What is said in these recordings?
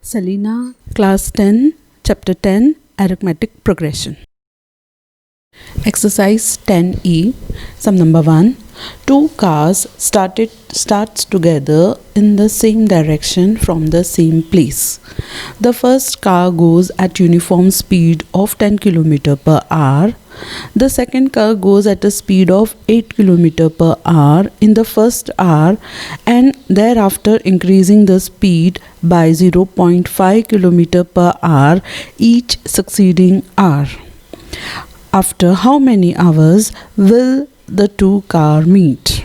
Selena, Class 10, Chapter 10, Arithmetic Progression. Exercise 10E, sum number 1. Two cars starts together in the same direction from the same place. The first car goes at uniform speed of 10 km per hour. The second car goes at a speed of 8 km per hour in the first hour and thereafter increasing the speed by 0.5 km per hour each succeeding hour. After how many hours will the two cars meet?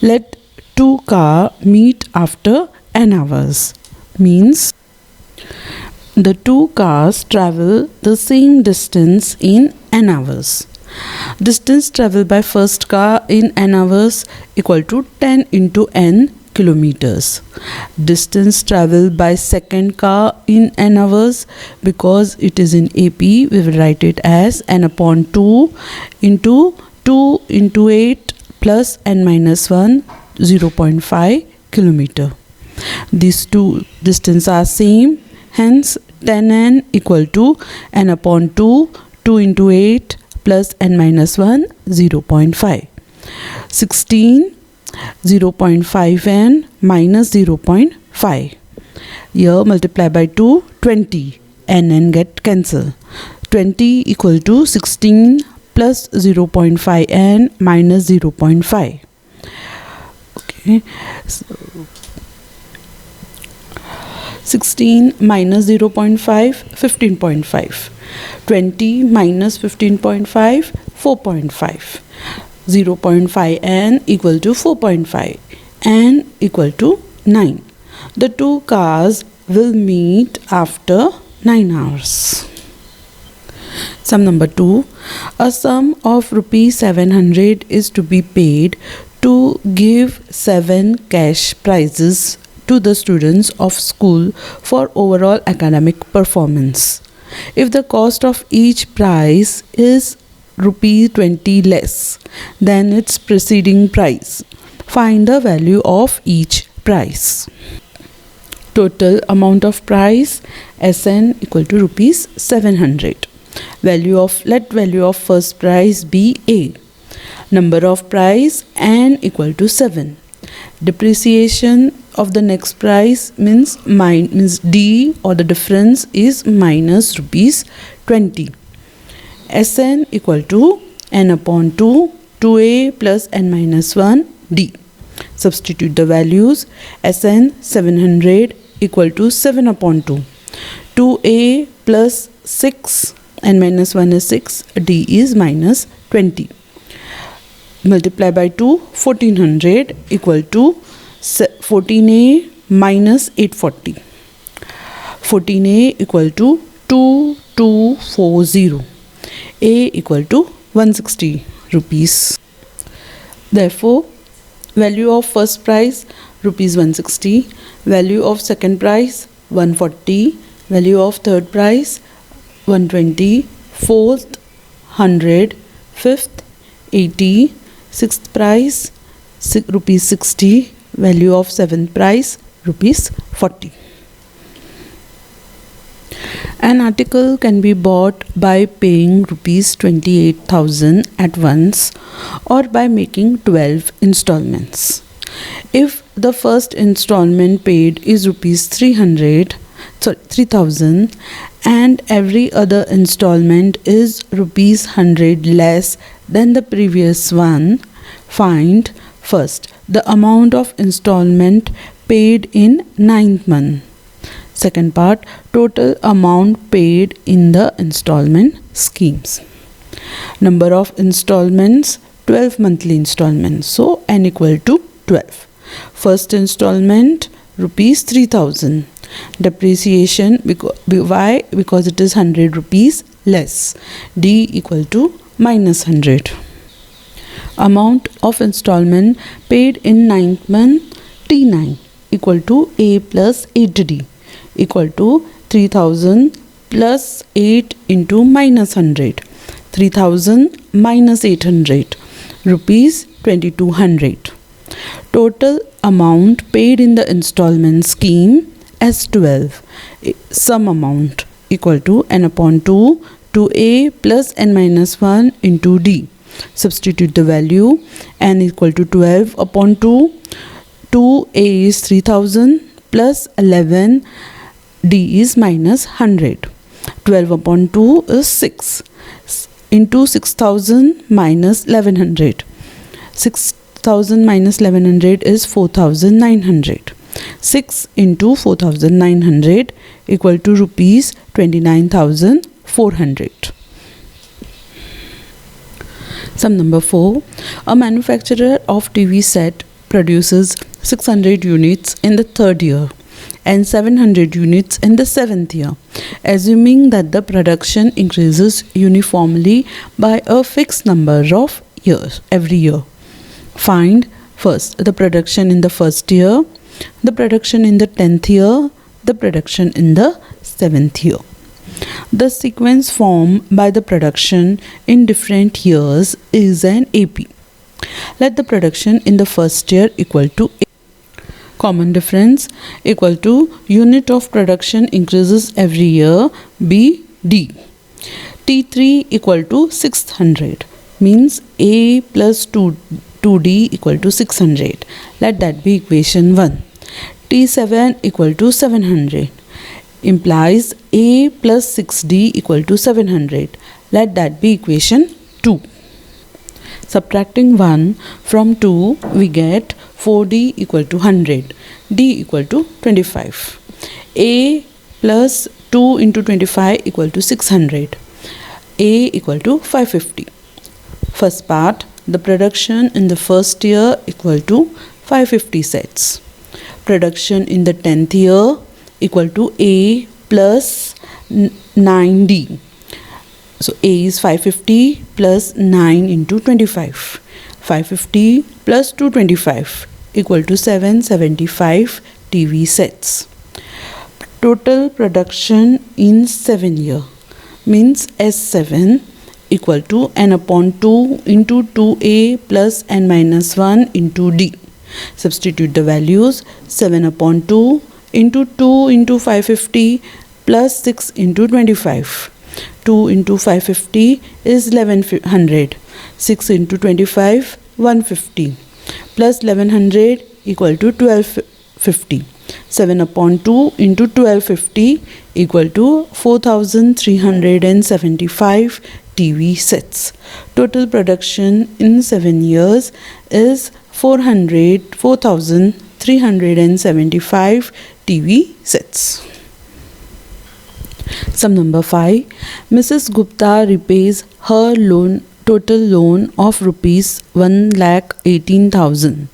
Let two cars meet after n hours. Means the two cars travel the same distance in n hours. Distance traveled by first car in n hours equal to 10 into n kilometers. Distance traveled by second car in n hours, because it is in AP, we will write it as n upon 2 into 2 into 8 plus n minus 1, 0.5 kilometer. These two distances are same, hence 10n equal to n upon 2, 2 into 8 plus n minus 1, 0.5. 16, 0.5n minus 0.5. Here multiply by 2, 20. N get cancelled. 20 equal to 16 plus 0.5n minus 0.5. Okay. So 16 minus 0.5, 15.5. 20 minus 15.5, 4.5. 0.5n equal to 4.5. n equal to 9. The two cars will meet after 9 hours. Sum number 2. A sum of rupees 700 is to be paid to give 7 cash prizes to the students of school for overall academic performance. If the cost of each prize is rupee 20 less than its preceding prize, find the value of each prize. Total amount of prize Sn equal to rupees 700. Let value of first prize be A. Number of prize n equal to 7. Depreciation of the next prize means D, or the difference is minus rupees 20. Sn equal to n upon 2, 2a plus n minus 1 d. Substitute the values. Sn 700 equal to 7 upon 2. 2a plus 6, n minus 1 is 6, d is minus 20. Multiply by 2, 1400 equal to 14a minus 840. 14a equal to 2240. A equal to 160 rupees. Therefore, value of first prize rupees 160, value of second prize 140, value of third prize 120, fourth 100, fifth 80, sixth prize rupees 60, value of seventh prize rupees 40. An article can be bought by paying rupees 28,000 at once or by making 12 installments. If the first installment paid is rupees 3,000 and every other installment is rupees 100 less than the previous one, find first the amount of installment paid in 9th month. Second part, total amount paid in the installment schemes. Number of installments, 12 monthly installments. So n equal to 12. First installment rupees 3,000. Depreciation, why? Because it is 100 rupees less. D equal to minus 100. Amount of installment paid in 9th month, T9 equal to A plus 8D equal to 3,000 plus 8 into minus 100. 3,000 minus 800 rupees 2,200. Total amount paid in the installment scheme as 12. Sum amount equal to n upon 2 to a plus n minus 1 into d. Substitute the value. N equal to 12 upon 2. 2a is 3000 plus 11, d is minus 100. 12 upon 2 is 6 into 6000 minus 1100. 6000 minus 1100 is 4900. 6 into 4900 equal to rupees 29,400. Sum number 4. A manufacturer of TV set produces 600 units in the third year and 700 units in the seventh year, assuming that the production increases uniformly by a fixed number of years every year. Find first the production in the first year, the production in the 10th year, the production in the 7th year. The sequence formed by the production in different years is an AP. Let the production in the first year equal to A. Common difference equal to unit of production increases every year, B, D. T3 equal to 600 means A plus 2D equal to 600. Let that be equation 1. T7 equal to 700 implies A plus 6D equal to 700. Let that be equation 2. Subtracting 1 from 2, we get 4D equal to 100, D equal to 25. A plus 2 into 25 equal to 600. A equal to 550. First part, the production in the first year equal to 550 sets. Production in the 10th year equal to A plus 9D. So A is 550 plus 9 into 25. 550 plus 225 equal to 775 TV sets. Total production in 7 year means S7 equal to n upon 2 into 2a plus n minus 1 into d. Substitute the values. 7 upon 2 into 2 into 550 plus 6 into 25. 2 into 550 is 1100. 6 into 25 150 plus 1100 equal to 1250. 7 upon 2 into 1250 equal to 4375 TV sets. Total production in 7 years is 4375 TV sets. Sum number 5. Mrs. Gupta repays her total loan of rupees 1,18,000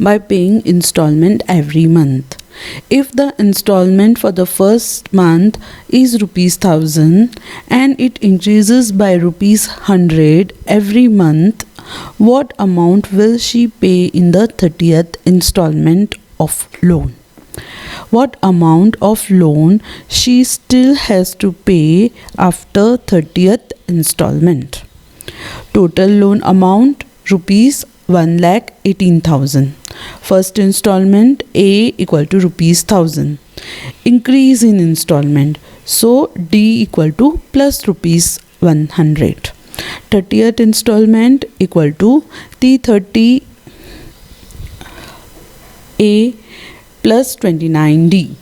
by paying installment every month. If the installment for the first month is rupees 1000 and it increases by rupees 100 every month, what amount will she pay in the 30th installment of loan? What amount of loan she still has to pay after 30th installment? Total loan amount rupees 1,18,000. First installment A equal to rupees 1000. Increase in installment, so D equal to plus rupees 100. 30th installment equal to T30 A plus 29D.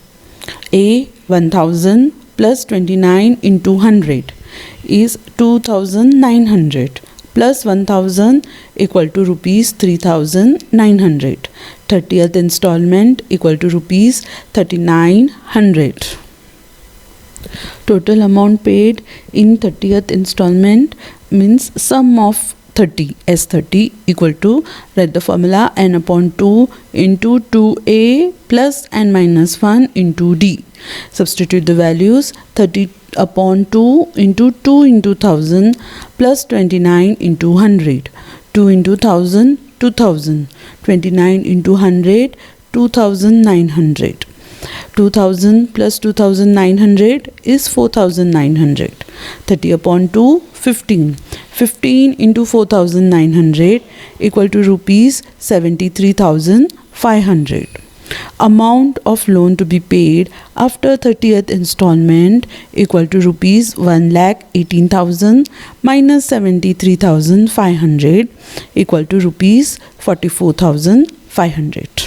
A 1000 plus 29 into 100 is 2900 plus 1000 equal to rupees 3900. 30th installment equal to rupees 3900. Total amount paid in 30th installment means sum of 30 S30 equal to, write the formula, n upon 2 into 2a plus n minus 1 into d. Substitute the values. 30 upon 2 into 1000 plus 29 into 100. 2 into 1000 2000. 29 into 100 2900. 2000 plus 2900 is 4900. 30 upon 2 15. 15 into 4900 equal to rupees 73,500. Amount of loan to be paid after 30th installment equal to rupees 1,18,000 minus 73,500 equal to rupees 44,500.